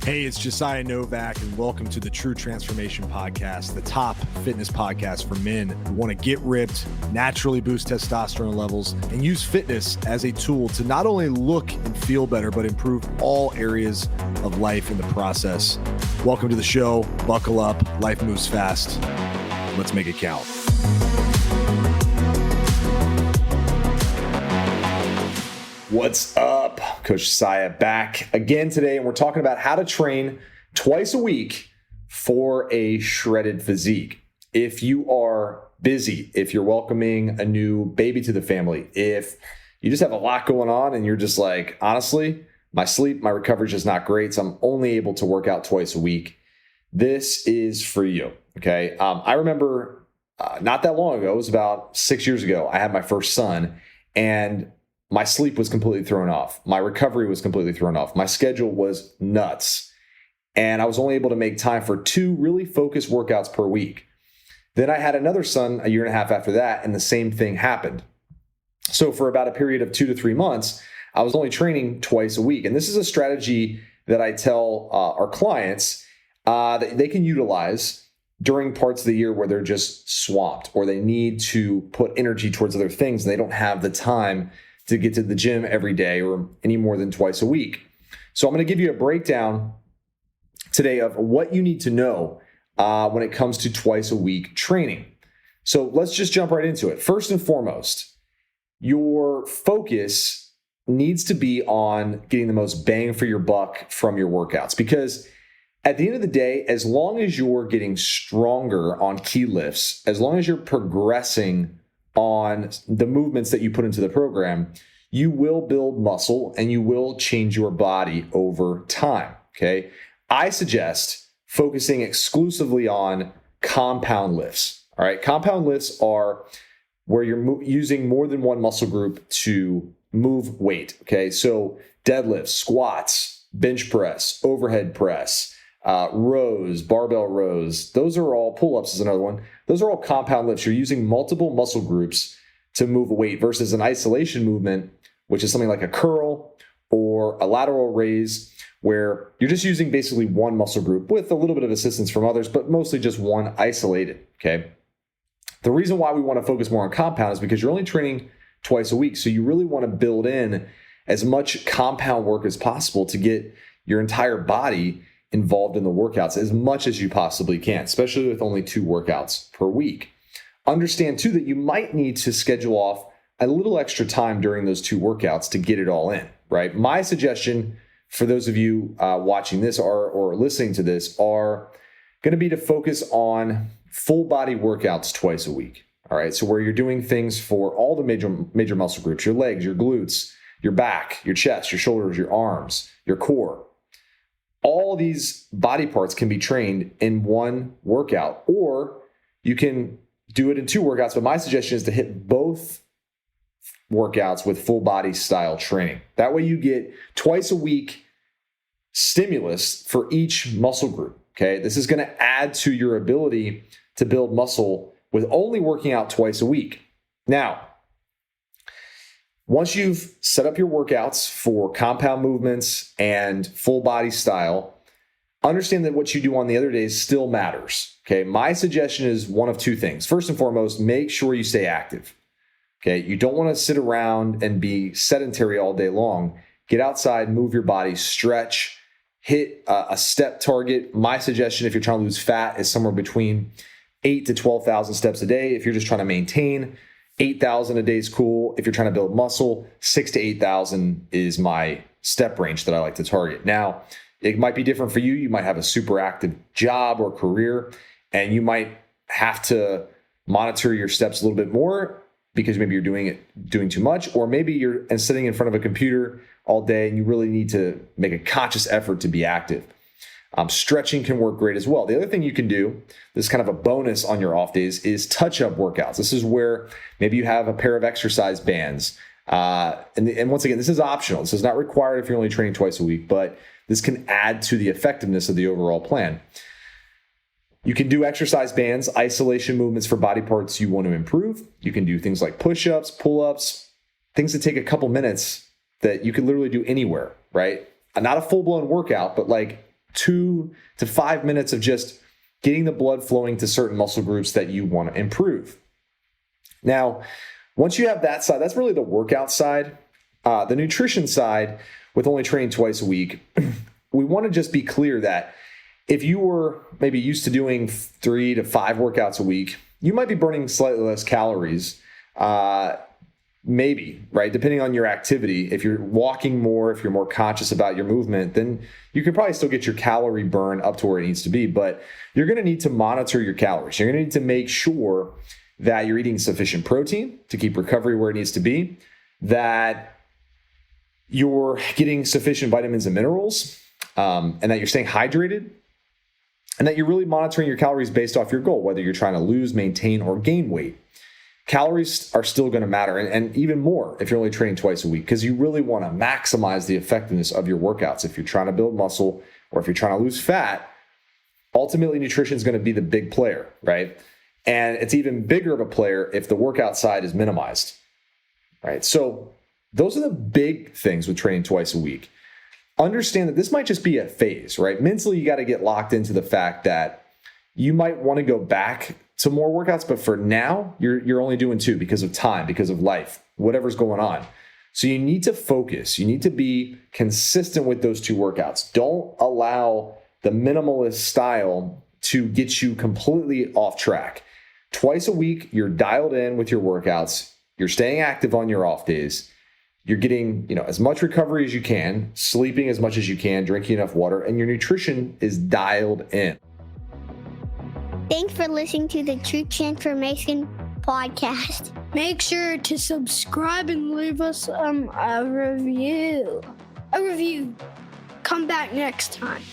Hey, it's Josiah Novak, and welcome to the True Transformation Podcast, the top fitness podcast for men who want to get ripped, naturally boost testosterone levels, and use fitness as a tool to not only look and feel better, but improve all areas of life in the process. Welcome to the show. Buckle up. Life moves fast. Let's make it count. What's up? Coach Josiah back again today, and we're talking about how to train twice a week for a shredded physique. If you are busy, if you're welcoming a new baby to the family, if you just have a lot going on and you're just like, honestly, my sleep, my recovery is just not great, so I'm only able to work out twice a week, this is for you, okay? I remember not that long ago, it was about 6 years ago, I had my first son, and my sleep was completely thrown off. My recovery was completely thrown off. My schedule was nuts. And I was only able to make time for 2 really focused workouts per week. Then I had another son a year and a half after that, and the same thing happened. So for about a period of 2 to 3 months, I was only training twice a week. And this is a strategy that I tell our clients that they can utilize during parts of the year where they're just swamped or they need to put energy towards other things and they don't have the time to get to the gym every day or any more than twice a week. So I'm going to give you a breakdown today of what you need to know when it comes to twice a week training. So let's just jump right into it. First and foremost, your focus needs to be on getting the most bang for your buck from your workouts, because at the end of the day, as long as you're getting stronger on key lifts, as long as you're progressing on the movements that you put into the program, you will build muscle and you will change your body over time, okay? I suggest focusing exclusively on compound lifts, all right? Compound lifts are where you're using more than one muscle group to move weight, okay? So deadlifts, squats, bench press, overhead press, rows, barbell rows, those are all, pull-ups is another one. Those are all compound lifts. You're using multiple muscle groups to move a weight versus an isolation movement, which is something like a curl or a lateral raise, where you're just using basically one muscle group with a little bit of assistance from others, but mostly just one isolated, okay? The reason why we want to focus more on compound is because you're only training twice a week, so you really want to build in as much compound work as possible to get your entire body involved in the workouts as much as you possibly can, especially with only 2 workouts per week. Understand too that you might need to schedule off a little extra time during those 2 workouts to get it all in, right? My suggestion for those of you watching this or listening to this are going to be to focus on full body workouts twice a week. All right. So where you're doing things for all the major muscle groups, your legs, your glutes, your back, your chest, your shoulders, your arms, your core. All these body parts can be trained in one workout, or you can do it in 2 workouts. But my suggestion is to hit both workouts with full body style training. That way you get twice a week stimulus for each muscle group. Okay. This is going to add to your ability to build muscle with only working out twice a week. Now, once you've set up your workouts for compound movements and full body style, understand that what you do on the other days still matters. Okay. My suggestion is one of 2 things. First and foremost, make sure you stay active. Okay. You don't want to sit around and be sedentary all day long. Get outside, move your body, stretch, hit a step target. My suggestion, if you're trying to lose fat, is somewhere between 8,000 to 12,000 steps a day. If you're just trying to maintain, 8,000 a day is cool. If you're trying to build muscle, 6,000 to 8,000 is my step range that I like to target. Now, it might be different for you. You might have a super active job or career, and you might have to monitor your steps a little bit more because maybe you're doing too much, or maybe you're sitting in front of a computer all day and you really need to make a conscious effort to be active. Stretching can work great as well. The other thing you can do, this is kind of a bonus on your off days, is touch-up workouts. This is where maybe you have a pair of exercise bands. And once again, this is optional. This is not required if you're only training twice a week, but this can add to the effectiveness of the overall plan. You can do exercise bands, isolation movements for body parts you want to improve. You can do things like push-ups, pull-ups, things that take a couple minutes that you can literally do anywhere, right? Not a full-blown workout, but like 2 to 5 minutes of just getting the blood flowing to certain muscle groups that you want to improve. Now, once you have that side, that's really the workout side. The nutrition side, with only training twice a week, we want to just be clear that if you were maybe used to doing 3 to 5 workouts a week, you might be burning slightly less calories, maybe, right? Depending on your activity. If you're walking more, if you're more conscious about your movement, then you can probably still get your calorie burn up to where it needs to be. But you're going to need to monitor your calories. You're going to need to make sure that you're eating sufficient protein to keep recovery where it needs to be, that you're getting sufficient vitamins and minerals, and that you're staying hydrated, and that you're really monitoring your calories based off your goal, whether you're trying to lose, maintain, or gain weight. Calories are still going to matter, and even more if you're only training twice a week, because you really want to maximize the effectiveness of your workouts. If you're trying to build muscle or if you're trying to lose fat, ultimately nutrition is going to be the big player, right? And it's even bigger of a player if the workout side is minimized, right? So those are the big things with training twice a week. Understand that this might just be a phase, right? Mentally, you got to get locked into the fact that you might want to go back to more workouts, but for now, you're only doing 2 because of time, because of life, whatever's going on. So you need to focus. You need to be consistent with those 2 workouts. Don't allow the minimalist style to get you completely off track. Twice a week, you're dialed in with your workouts. You're staying active on your off days. You're getting, as much recovery as you can, sleeping as much as you can, drinking enough water, and your nutrition is dialed in. Thanks for listening to the True Transformation Podcast. Make sure to subscribe and leave us a review. Come back next time.